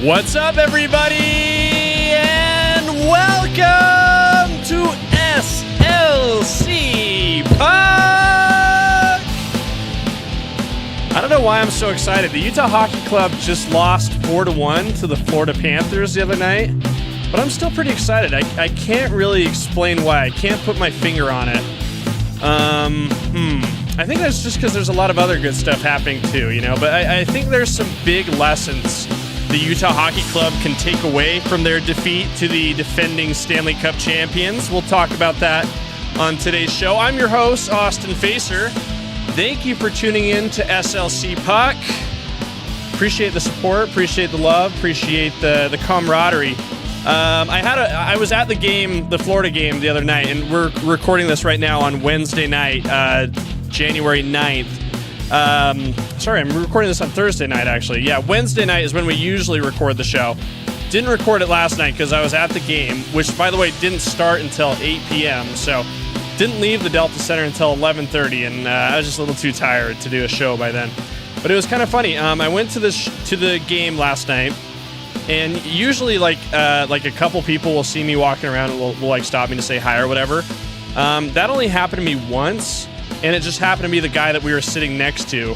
What's up, everybody, and welcome to SLC Puck! I don't know why I'm so excited. The Utah Hockey Club just lost 4-1 to the Florida Panthers the other night, but I'm still pretty excited. I can't really explain why. I can't put my finger on it. I think that's just because there's a lot of other good stuff happening too, but I think there's some big lessons the Utah Hockey Club can take away from their defeat to the defending Stanley Cup champions. We'll talk about that on today's show. I'm your host, Austin Facer. Thank you for tuning in to SLC Puck. Appreciate the support, appreciate the love, appreciate the camaraderie. I was at the game, the Florida game the other night, and we're recording this right now on Wednesday night, January 9th. Sorry, I'm recording this on Thursday night, actually. Yeah, Wednesday night is when we usually record the show. Didn't record it last night because I was at the game, which, by the way, didn't start until 8 p.m., so didn't leave the Delta Center until 11:30, and I was just a little too tired to do a show by then. But it was kind of funny. I went to the game last night, and usually, like a couple people will see me walking around and will like stop me to say hi or whatever. That only happened to me once, and it just happened to be the guy that we were sitting next to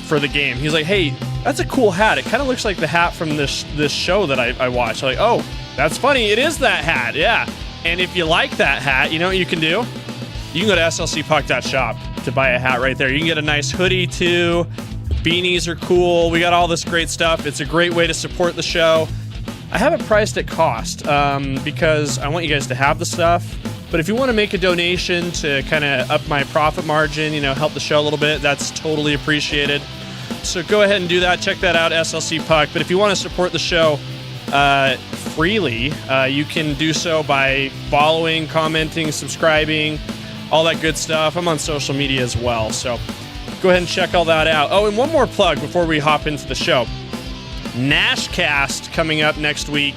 for the game. He's like, "Hey, that's a cool hat. It kind of looks like the hat from this show that I watched." I'm like, "Oh, that's funny. It is that hat, yeah." And if you like that hat, you know what you can do? You can go to slcpuck.shop to buy a hat right there. You can get a nice hoodie too. Beanies are cool. We got all this great stuff. It's a great way to support the show. I have it priced at cost because I want you guys to have the stuff. But if you want to make a donation to kind of up my profit margin, help the show a little bit, that's totally appreciated. So go ahead and do that. Check that out, SLC Puck. But if you want to support the show freely, you can do so by following, commenting, subscribing, all that good stuff. I'm on social media as well, so go ahead and check all that out. Oh, and one more plug before we hop into the show. Nashcast coming up next week.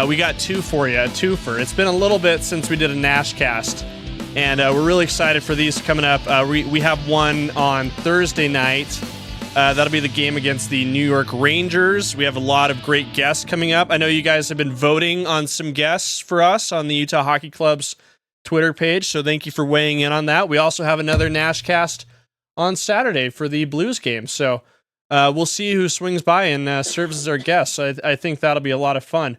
We got two for you, a twofer. It's been a little bit since we did a Nashcast, and we're really excited for these coming up. We have one on Thursday night. That'll be the game against the New York Rangers. We have a lot of great guests coming up. I know you guys have been voting on some guests for us on the Utah Hockey Club's Twitter page, so thank you for weighing in on that. We also have another Nashcast on Saturday for the Blues game, so we'll see who swings by and serves as our guest. So I think that'll be a lot of fun.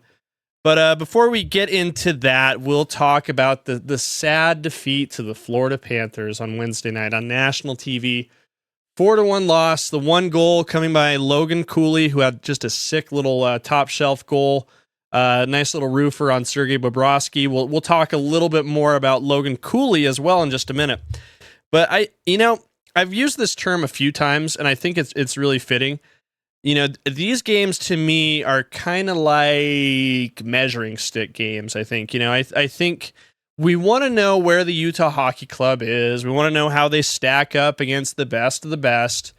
But before we get into that, we'll talk about the sad defeat to the Florida Panthers on Wednesday night on national TV. 4-1 loss, the one goal coming by Logan Cooley, who had just a sick little top shelf goal. Nice little roofer on Sergei Bobrovsky. We'll talk a little bit more about Logan Cooley as well in just a minute. But I've used this term a few times, and I think it's really fitting. These games to me are kind of like measuring stick games, I think. I think we want to know where the Utah Hockey Club is. We want to know how they stack up against the best of the best.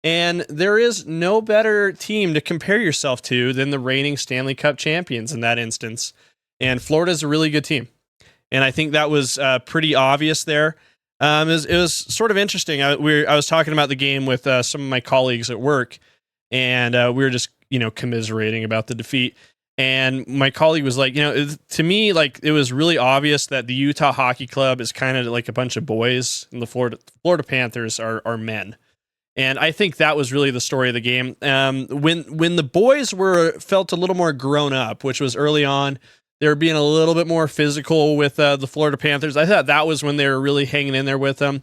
And there is no better team to compare yourself to than the reigning Stanley Cup champions in that instance. And Florida's a really good team. And I think that was pretty obvious there. It was sort of interesting. I was talking about the game with some of my colleagues at work, and we were just, commiserating about the defeat. And my colleague was like, to me, like, it was really obvious that the Utah Hockey Club is kind of like a bunch of boys, and the Florida Panthers are men. And I think that was really the story of the game. When the boys felt a little more grown up, which was early on, they were being a little bit more physical with the Florida Panthers. I thought that was when they were really hanging in there with them.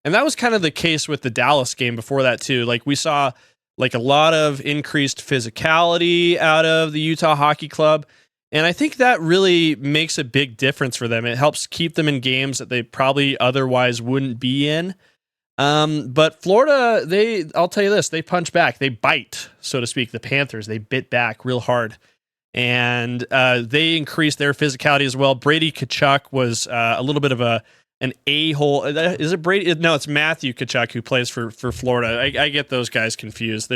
And that was kind of the case with the Dallas game before that too. Like, we saw like a lot of increased physicality out of the Utah Hockey Club. And I think that really makes a big difference for them. It helps keep them in games that they probably otherwise wouldn't be in. But Florida, I'll tell you this, they punch back, they bite, so to speak. The Panthers, they bit back real hard. And they increased their physicality as well. Brady Tkachuk was a little bit of an a-hole. Is it Brady? No, it's Matthew Tkachuk who plays for Florida. I get those guys confused.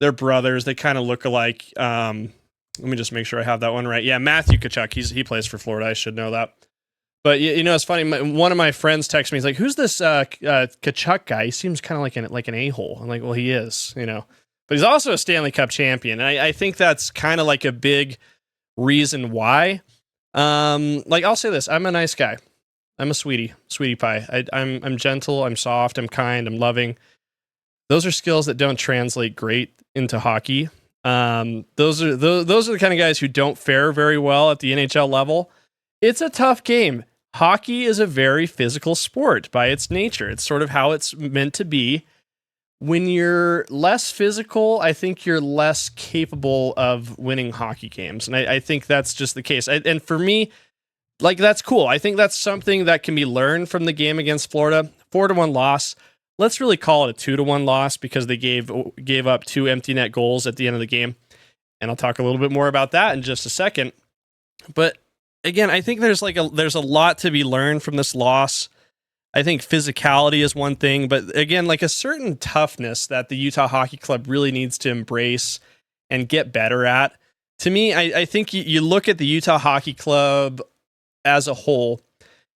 They're brothers. They kind of look alike. Let me just make sure I have that one right. Yeah, Matthew Tkachuk. He plays for Florida. I should know that. But it's funny. One of my friends texted me. He's like, "Who's this Tkachuk guy? He seems kind of like an a-hole." I'm like, "Well, he is." but he's also a Stanley Cup champion. And I think that's kind of like a big reason why. Like I'll say this, I'm a nice guy. I'm a sweetie pie. I'm gentle, I'm soft, I'm kind, I'm loving. Those are skills that don't translate great into hockey. Those are the kind of guys who don't fare very well at the NHL level. It's a tough game. Hockey is a very physical sport by its nature. It's sort of how it's meant to be. When you're less physical, I think you're less capable of winning hockey games. And I think that's just the case. And for me, like, that's cool. I think that's something that can be learned from the game against Florida. 4-1 loss. Let's really call it a 2-1 loss because they gave up 2 empty net goals at the end of the game. And I'll talk a little bit more about that in just a second. But again, I think there's a lot to be learned from this loss. I think physicality is one thing, but again, like a certain toughness that the Utah Hockey Club really needs to embrace and get better at. To me, I think you look at the Utah Hockey Club as a whole,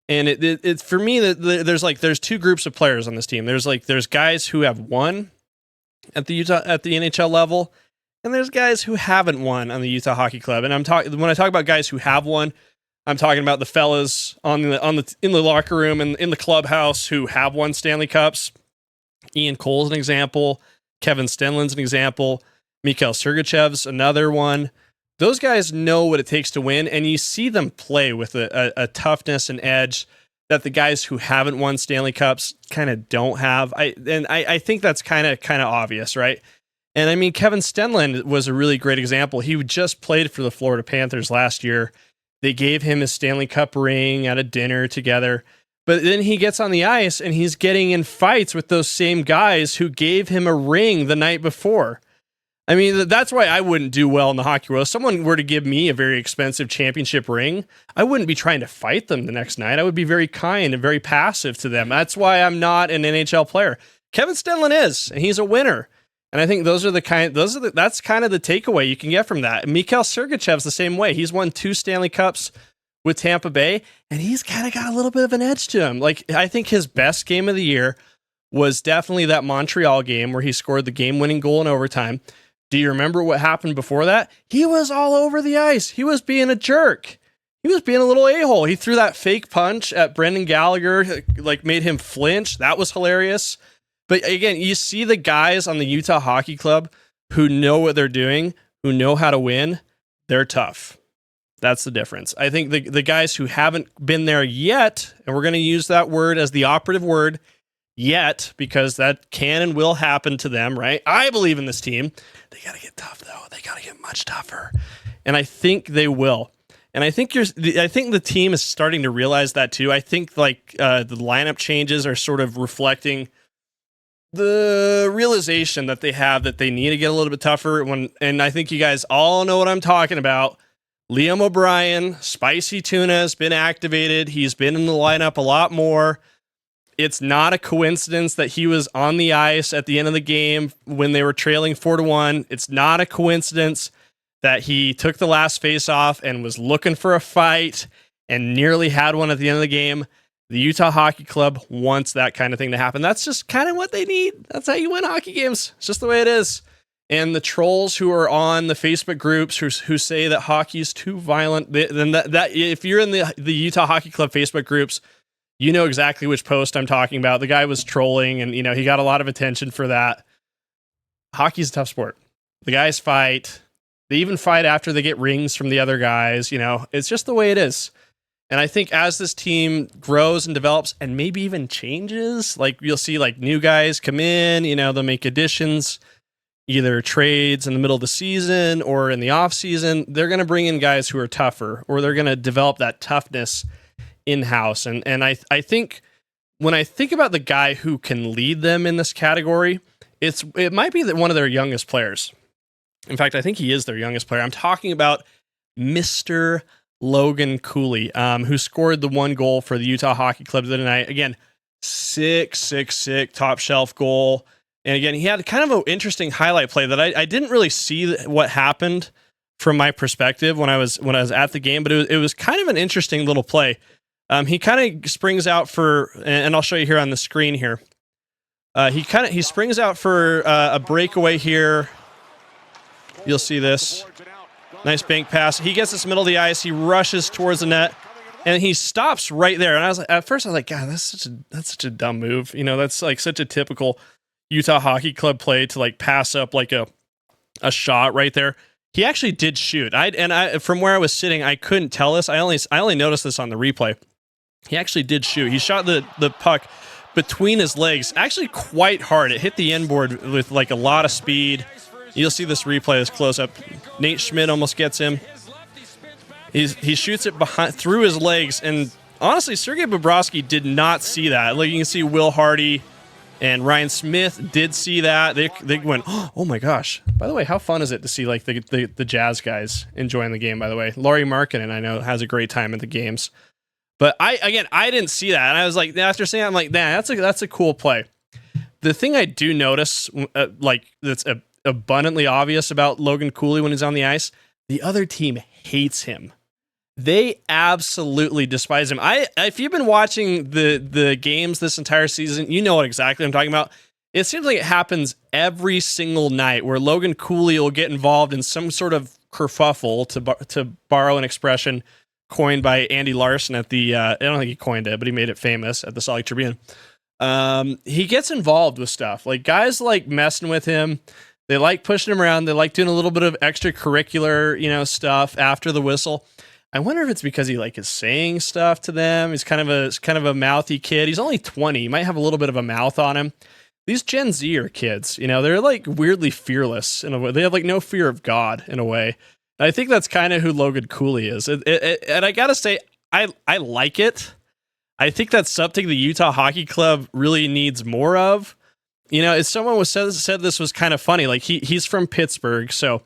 and it's for me that there's 2 groups of players on this team. There's guys who have won at the NHL level, and there's guys who haven't won on the Utah Hockey Club. And when I talk about guys who have won, I'm talking about the fellas in the locker room and in the clubhouse who have won Stanley Cups. Ian Cole's an example. Kevin Stenlund's an example. Mikhail Sergachev's another one. Those guys know what it takes to win, and you see them play with a toughness and edge that the guys who haven't won Stanley Cups kind of don't have. I think that's kind of obvious, right? And I mean, Kevin Stenlund was a really great example. He just played for the Florida Panthers last year. They gave him his Stanley Cup ring at a dinner together. But then he gets on the ice and he's getting in fights with those same guys who gave him a ring the night before. I mean, that's why I wouldn't do well in the hockey world. If someone were to give me a very expensive championship ring, I wouldn't be trying to fight them the next night. I would be very kind and very passive to them. That's why I'm not an NHL player. Kevin Stenlund is, and he's a winner. And I think that's kind of the takeaway you can get from that. Mikhail Sergachev's the same way. He's won 2 Stanley Cups with Tampa Bay, and he's kind of got a little bit of an edge to him. Like, I think his best game of the year was definitely that Montreal game where he scored the game-winning goal in overtime. Do you remember what happened before that? He was all over the ice. He was being a jerk. He was being a little a-hole. He threw that fake punch at Brendan Gallagher, like made him flinch. That was hilarious. But again, you see the guys on the Utah Hockey Club who know what they're doing, who know how to win. They're tough. That's the difference. I think the guys who haven't been there yet, and we're going to use that word as the operative word, yet, because that can and will happen to them, right? I believe in this team. They got to get tough, though. They got to get much tougher. And I think they will. And I think the team is starting to realize that too. I think the lineup changes are sort of reflecting the realization that they have that they need to get a little bit tougher. And I think you guys all know what I'm talking about. Liam O'Brien, Spicy Tuna, has been activated. He's been in the lineup a lot more. It's not a coincidence that he was on the ice at the end of the game when they were trailing 4-1. It's not a coincidence that he took the last face-off and was looking for a fight and nearly had one at the end of the game. The Utah Hockey Club wants that kind of thing to happen. That's just kind of what they need. That's how you win hockey games. It's just the way it is. And the trolls who are on the Facebook groups who say that hockey is too violent, then that if you're in the Utah Hockey Club Facebook groups, you know exactly which post I'm talking about. The guy was trolling, and he got a lot of attention for that. Hockey's a tough sport. The guys fight. They even fight after they get rings from the other guys. It's just the way it is. And I think as this team grows and develops and maybe even changes, like you'll see like new guys come in, they'll make additions, either trades in the middle of the season or in the off season. They're going to bring in guys who are tougher, or they're going to develop that toughness in-house. And I think when I think about the guy who can lead them in this category, it might be one of their youngest players. In fact, I think he is their youngest player. I'm talking about Mr. Logan Cooley, who scored the 1 goal for the Utah Hockey Club the other night. Again, sick top shelf goal. And again, he had kind of an interesting highlight play that I didn't really see what happened from my perspective when I was at the game, but it was kind of an interesting little play. He kind of springs out for, and I'll show you here on the screen here. He springs out for a breakaway here. You'll see this. Nice bank pass. He gets this middle of the ice. He rushes towards the net, and he stops right there. And I was like, at first I was like, God, that's such a dumb move. You know, that's like such a typical Utah Hockey Club play to like pass up like a shot right there. He actually did shoot. I from where I was sitting, I couldn't tell this. I only noticed this on the replay. He actually did shoot. He shot the puck between his legs, actually quite hard. It hit the end board with like a lot of speed. You'll see this replay, this close up. Nate Schmidt almost gets him. He shoots it through his legs, and honestly, Sergei Bobrovsky did not see that. Like you can see, Will Hardy and Ryan Smith did see that. They went, oh my gosh! By the way, how fun is it to see like the Jazz guys enjoying the game? By the way, Lauri Markkanen, I know, has a great time at the games, but I didn't see that, and I was like, after seeing it, I'm like, man, that's a cool play. The thing I do notice, like that's abundantly obvious about Logan Cooley when he's on the ice, the other team hates him. They absolutely despise him. If you've been watching the games this entire season, you know what exactly I'm talking about. It seems like it happens every single night where Logan Cooley will get involved in some sort of kerfuffle, to borrow an expression coined by Andy Larson at the, I don't think he coined it, but he made it famous at the Salt Lake Tribune. He gets involved with stuff. Like guys like messing with him. They like pushing him around. They like doing a little bit of extracurricular, stuff after the whistle. I wonder if it's because he like is saying stuff to them. He's kind of a mouthy kid. He's only 20. He might have a little bit of a mouth on him. These Gen Z kids, they're like weirdly fearless in a way. They have like no fear of God in a way. And I think that's kind of who Logan Cooley is. And I gotta say, I like it. I think that's something the Utah Hockey Club really needs more of. As someone said this was kind of funny. Like he's from Pittsburgh, so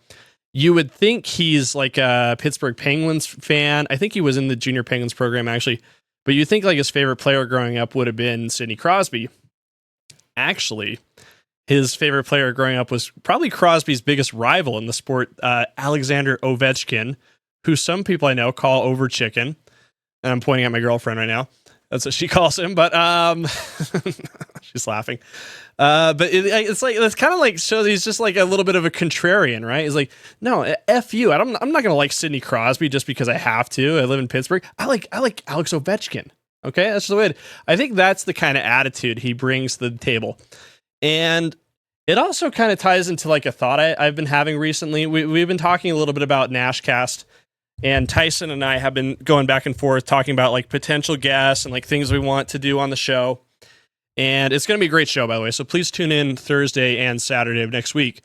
you would think he's like a Pittsburgh Penguins fan. I think he was in the Junior Penguins program actually, but you think like his favorite player growing up would have been Sidney Crosby. Actually, his favorite player growing up was probably Crosby's biggest rival in the sport, Alexander Ovechkin, who some people I know call Over Chicken, and I'm pointing at my girlfriend right now. That's what she calls him, but she's laughing. But it's like, it's kind of like shows he's just like a little bit of a contrarian, right? He's like, no, F you. I'm not going to like Sidney Crosby just because I have to. I live in Pittsburgh. I like Alex Ovechkin. Okay, that's just the way. I think that's the kind of attitude he brings to the table, and it also kind of ties into like a thought I've been having recently. We've been talking a little bit about Nashcast. And Tyson and I have been going back and forth talking about like potential guests and like things we want to do on the show. And it's going to be a great show, by the way. So please tune in Thursday and Saturday of next week.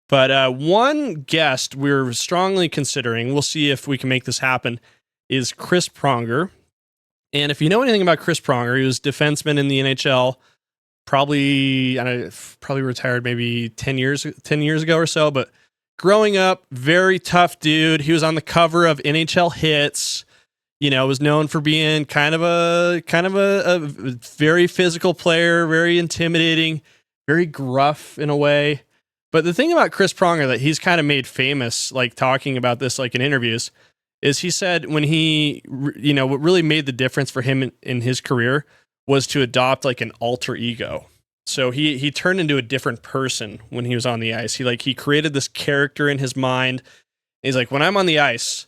But one guest we're strongly considering, we'll see if we can make this happen, is Chris Pronger. And if you know anything about Chris Pronger, he was defenseman in the NHL, probably retired maybe 10 years ago or so, but growing up, very tough dude. He was on the cover of NHL Hits. Was known for being kind of a very physical player, very intimidating, very gruff in a way. But the thing about Chris Pronger that he's kind of made famous, like talking about this like in interviews, is he said when he, what really made the difference for him in his career was to adopt like an alter ego. So he turned into a different person when he was on the ice. He created this character in his mind. He's like, when I'm on the ice,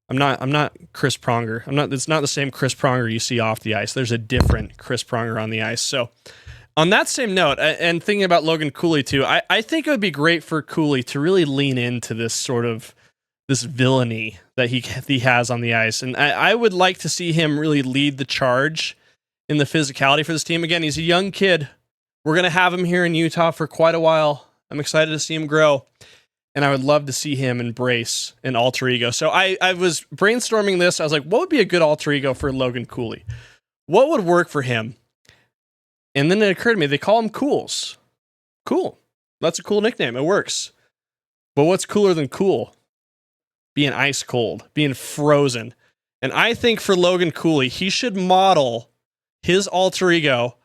I'm not Chris Pronger. It's not the same Chris Pronger you see off the ice. There's a different Chris Pronger on the ice. So on that same note, and thinking about Logan Cooley too, I think it would be great for Cooley to really lean into this sort of this villainy that he has on the ice. And I would like to see him really lead the charge in the physicality for this team. Again, he's a young kid. We're going to have him here in Utah for quite a while. I'm excited to see him grow, and I would love to see him embrace an alter ego. So I was brainstorming this. I was like, what would be a good alter ego for Logan Cooley? What would work for him? And then it occurred to me, they call him Cools. Cool. That's a cool nickname. It works. But what's cooler than cool? Being ice cold, being frozen. And I think for Logan Cooley, he should model his alter ego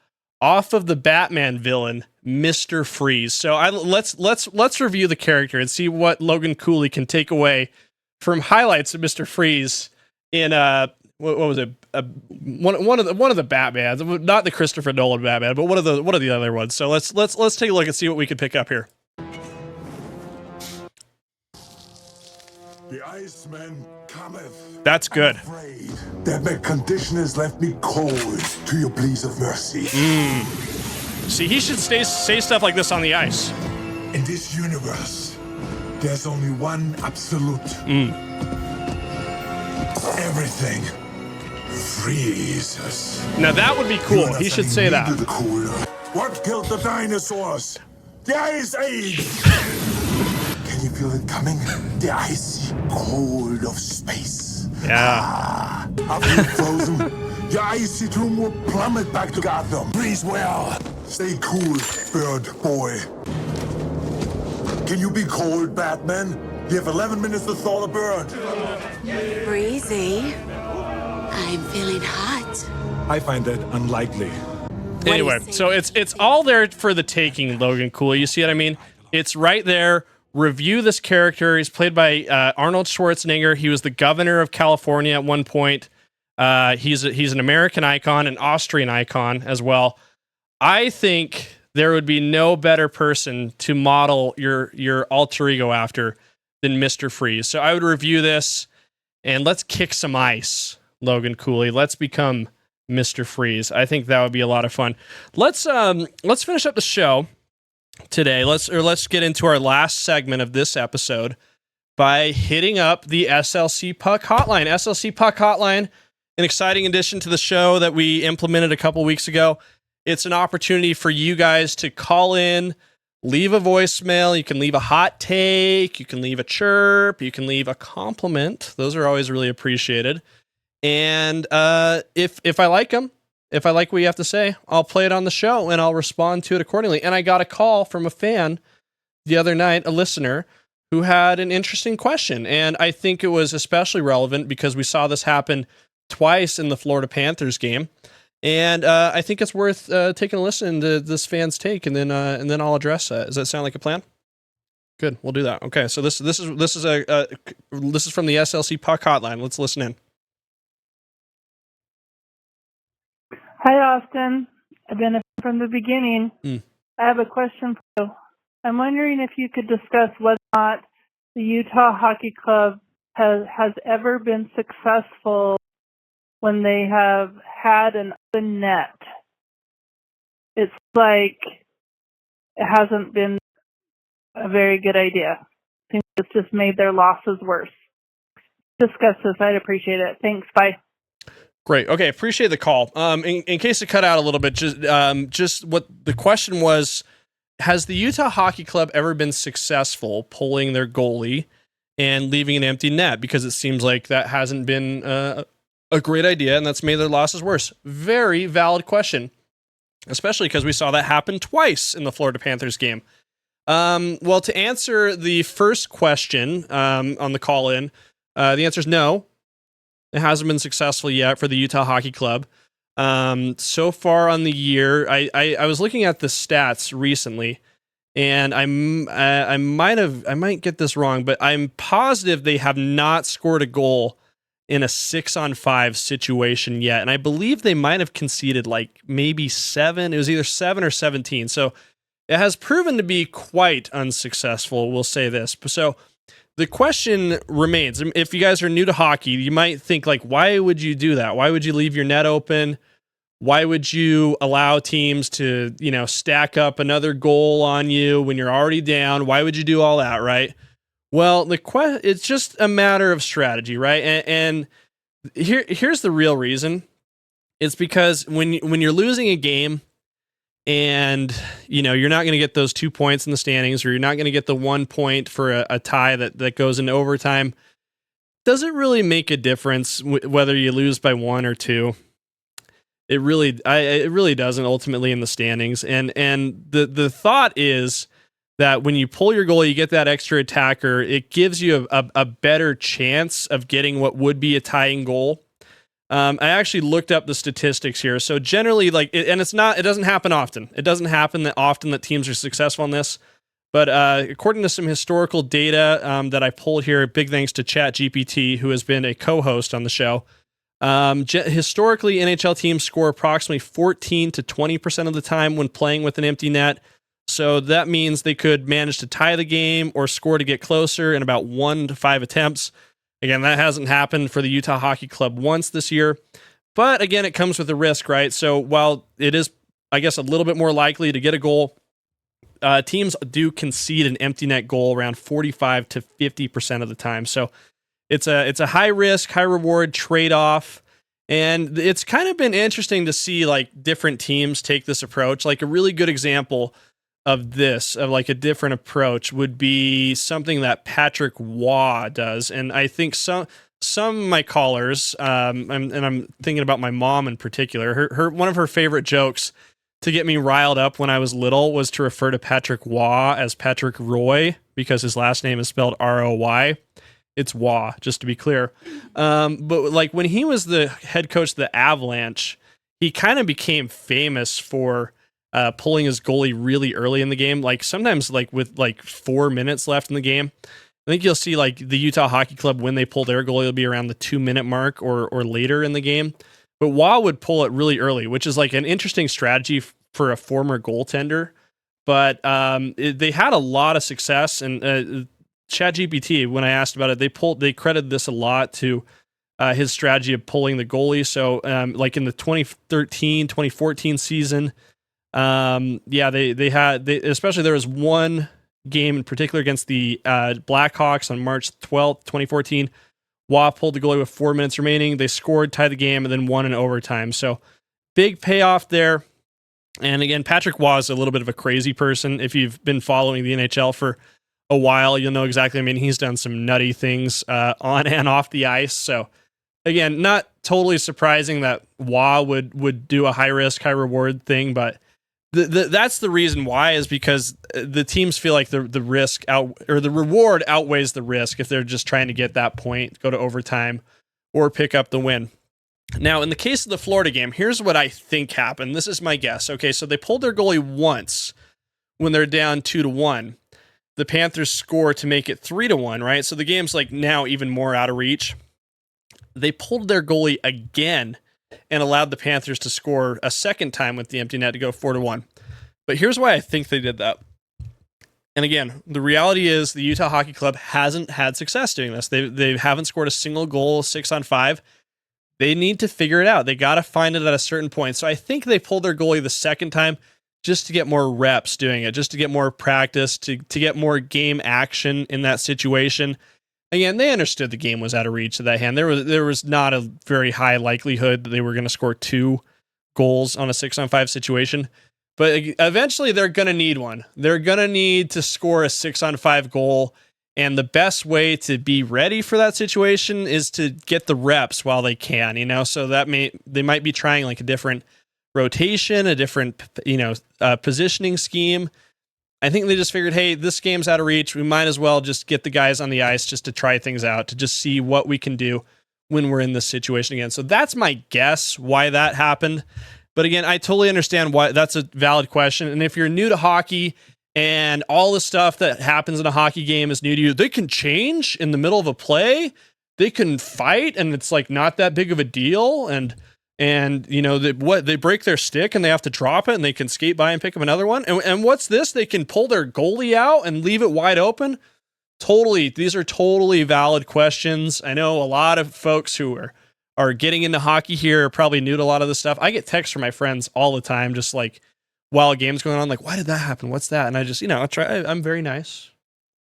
off of the Batman villain, Mr. Freeze. So let's review the character and see what Logan Cooley can take away from highlights of Mr. Freeze in what was it? One of the Batmans, not the Christopher Nolan Batman, but one of the other ones. So let's take a look and see what we can pick up here. The Iceman cometh. That's good. I'm afraid that my condition has left me cold to your pleas of mercy. See, he should say stuff like this on the ice. In this universe, there's only one absolute. Everything freezes. Now that would be cool. He should say that. The cooler. What killed the dinosaurs? The Ice Age! Can you feel it coming? The icy cold of space. Yeah. After you're frozen, your icy tomb will plummet back to Gotham. Breathe well. Stay cool, bird boy. Can you be cold, Batman? You have 11 minutes to thaw the bird. Breezy. I'm feeling hot. I find that unlikely. Anyway, so it's all there for the taking, Logan Cooley. You see what I mean? It's right there. Review this character. He's played by Arnold Schwarzenegger. He was the governor of California at one point. He's an American icon, an Austrian icon as well. I think there would be no better person to model your alter ego after than Mr. Freeze. So I would review this, and let's kick some ice, Logan Cooley. Let's become Mr. Freeze. I think that would be a lot of fun. Let's finish up the show today. Let's get into our last segment of this episode by hitting up the SLC Puck hotline. SLC Puck hotline, an exciting addition to the show that we implemented a couple weeks ago. It's an opportunity for you guys to call in, leave a voicemail. You can leave a hot take. You can leave a chirp. You can leave a compliment. Those are always really appreciated. And if I like them, if I like what you have to say, I'll play it on the show and I'll respond to it accordingly. And I got a call from a fan the other night, a listener, who had an interesting question. And I think it was especially relevant because we saw this happen twice in the Florida Panthers game. And I think it's worth taking a listen to this fan's take, and then I'll address that. Does that sound like a plan? Good, we'll do that. Okay, so this is from the SLC Puck hotline. Let's listen in. Hi, Austin. I've been a fan from the beginning. I have a question for you. I'm wondering if you could discuss whether or not the Utah Hockey Club has ever been successful when they have had an open net. It's like it hasn't been a very good idea. I think it's just made their losses worse. Discuss this. I'd appreciate it. Thanks. Bye. Great. Okay. Appreciate the call. In case it cut out a little bit, just what the question was, has the Utah Hockey Club ever been successful pulling their goalie and leaving an empty net? Because it seems like that hasn't been a great idea, and that's made their losses worse. Very valid question, especially because we saw that happen twice in the Florida Panthers game. Well, to answer the first question on the call-in, the answer is no. It hasn't been successful yet for the Utah Hockey Club. So far on the year, I was looking at the stats recently, and I might get this wrong, but I'm positive they have not scored a goal in a 6-on-5 situation yet. And I believe they might have conceded like maybe 7. It was either 7 or 17. So it has proven to be quite unsuccessful. We'll say this. So the question remains, if you guys are new to hockey, you might think like, why would you do that? Why would you leave your net open? Why would you allow teams to, stack up another goal on you when you're already down? Why would you do all that, right? Well, it's just a matter of strategy, right? And here's the real reason. It's because when you're losing a game and, you're not going to get those 2 points in the standings, or you're not going to get the 1 point for a tie that goes into overtime, does it really make a difference whether you lose by 1 or 2? It really doesn't ultimately in the standings. And the thought is that when you pull your goal, you get that extra attacker, it gives you a better chance of getting what would be a tying goal. I actually looked up the statistics here. So generally, it doesn't happen often. It doesn't happen that often that teams are successful in this. But according to some historical data that I pulled here, big thanks to ChatGPT, who has been a co-host on the show. Historically, NHL teams score approximately 14 to 20% of the time when playing with an empty net. So that means they could manage to tie the game or score to get closer in about 1 to 5 attempts. Again, that hasn't happened for the Utah Hockey Club once this year. But again, it comes with a risk, right? So while it is, I guess, a little bit more likely to get a goal, teams do concede an empty net goal around 45 to 50% of the time. So it's a high risk, high reward trade-off. And it's kind of been interesting to see like different teams take this approach. Like a really good example of this, of like a different approach, would be something that Patrick Waugh does. And I think some of my callers, I'm thinking about my mom in particular, her one of her favorite jokes to get me riled up when I was little was to refer to Patrick Waugh as Patrick Roy, because his last name is spelled R-O-Y. It's Waugh, just to be clear. But like when he was the head coach of the Avalanche, he kind of became famous for pulling his goalie really early in the game. Like sometimes like with like 4 minutes left in the game. I think you'll see like the Utah Hockey Club, when they pull their goalie, it'll be around the 2-minute mark or later in the game. But Waugh would pull it really early, which is like an interesting strategy for a former goaltender. But they had a lot of success, and ChatGPT, when I asked about it, they credited this a lot to his strategy of pulling the goalie. So like in the 2013, 2014 season, especially there was one game in particular against the Blackhawks on March 12th, 2014. Waugh pulled the goalie with 4 minutes remaining. They scored, tied the game, and then won in overtime. So big payoff there. And again, Patrick Waugh is a little bit of a crazy person. If you've been following the NHL for a while, you'll know exactly. I mean, he's done some nutty things on and off the ice. So again, not totally surprising that Waugh would do a high risk, high reward thing, but that's the reason why, is because the teams feel like the risk or the reward outweighs the risk if they're just trying to get that point, go to overtime, or pick up the win. Now, in the case of the Florida game, here's what I think happened. This is my guess. Okay, so they pulled their goalie once when they're down 2-1. The Panthers score to make it 3-1, right? So the game's like now even more out of reach. They pulled their goalie again and allowed the Panthers to score a second time with the empty net to go 4-1. But here's why I think they did that. And again, the reality is the Utah Hockey Club hasn't had success doing this. They haven't scored a single goal 6-on-5. They need to figure it out. They got to find it at a certain point. So I think they pulled their goalie the second time just to get more reps doing it, just to get more practice, to get more game action in that situation. Again, they understood the game was out of reach of that hand. There was not a very high likelihood that they were going to score 2 goals on a 6-on-5 situation. But eventually they're going to need one. They're going to need to score a 6-on-5 goal. And the best way to be ready for that situation is to get the reps while they can, so that they might be trying like a different rotation, a different, positioning scheme. I think they just figured, hey, this game's out of reach. We might as well just get the guys on the ice just to try things out, to just see what we can do when we're in this situation again. So that's my guess why that happened. But again, I totally understand why that's a valid question. And if you're new to hockey and all the stuff that happens in a hockey game is new to you, they can change in the middle of a play. They can fight, and it's like not that big of a deal. And they break their stick and they have to drop it, and they can skate by and pick up another one. And what's this? They can pull their goalie out and leave it wide open. Totally. These are totally valid questions. I know a lot of folks who are getting into hockey here are probably new to a lot of this stuff. I get texts from my friends all the time, just like while a game's going on, like, why did that happen? What's that? And I just, I'm very nice.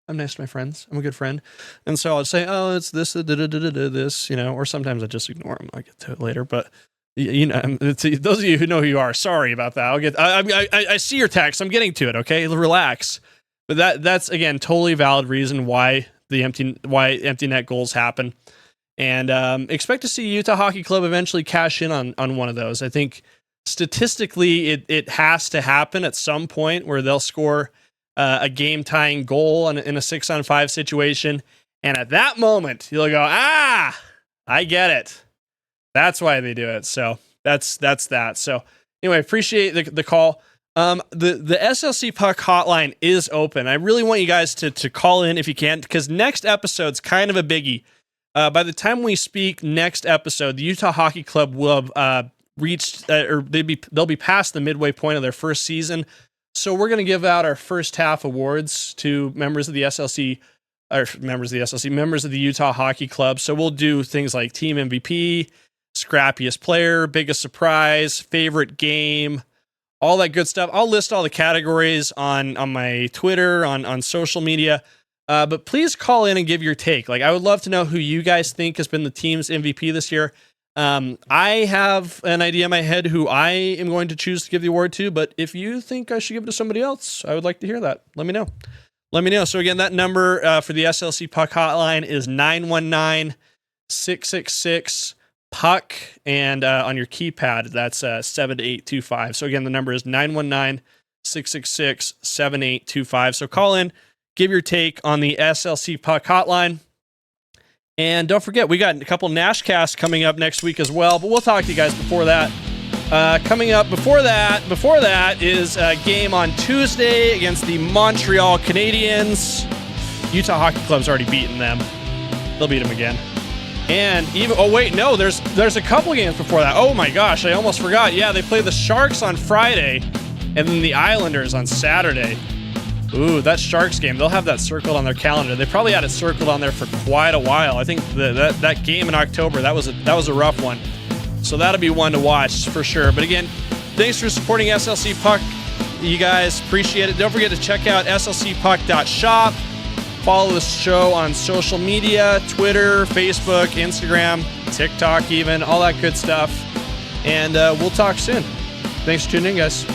I'm nice to my friends. I'm a good friend. And so I'll say, oh, it's this, this, or sometimes I just ignore them. I'll get to it later. But, those of you who know who you are, sorry about that. I see your text. I'm getting to it. Okay. Relax. But that's again, totally valid reason why empty net goals happen. And expect to see Utah Hockey Club eventually cash in on one of those. I think statistically it has to happen at some point where they'll score a game-tying goal in a 6-on-5 situation. And at that moment, you'll go, I get it. That's why they do it. So that's that. So anyway, appreciate the call. The SLC Puck hotline is open. I really want you guys to call in if you can, because next episode's kind of a biggie. By the time we speak next episode, the Utah Hockey Club will have reached, or they'll be past the midway point of their first season. So we're going to give out our first half awards to members of the SLC, or members of the Utah Hockey Club. So we'll do things like team MVP, scrappiest player, biggest surprise, favorite game, all that good stuff. I'll list all the categories on my Twitter, on social media. But please call in and give your take. Like, I would love to know who you guys think has been the team's MVP this year. I have an idea in my head who I am going to choose to give the award to, but if you think I should give it to somebody else, I would like to hear that. Let me know. So again, that number for the SLC Puck hotline is 919-666-PUCK, and on your keypad, that's 7825. So again, the number is 919-666-7825. So call in, give your take on the SLC Puck hotline. And don't forget, we got a couple Nashcasts coming up next week as well, but we'll talk to you guys before that. Coming up before that is a game on Tuesday against the Montreal Canadiens. Utah Hockey Club's already beaten them. They'll beat them again. And even, there's a couple games before that. Oh my gosh, I almost forgot. Yeah, they play the Sharks on Friday and then the Islanders on Saturday. Ooh, that Sharks game, they'll have that circled on their calendar. They probably had it circled on there for quite a while. I think that game in October, that was a rough one. So that'll be one to watch for sure. But again, thanks for supporting SLC Puck. You guys appreciate it. Don't forget to check out slcpuck.shop. Follow the show on social media, Twitter, Facebook, Instagram, TikTok even, all that good stuff. And we'll talk soon. Thanks for tuning in, guys.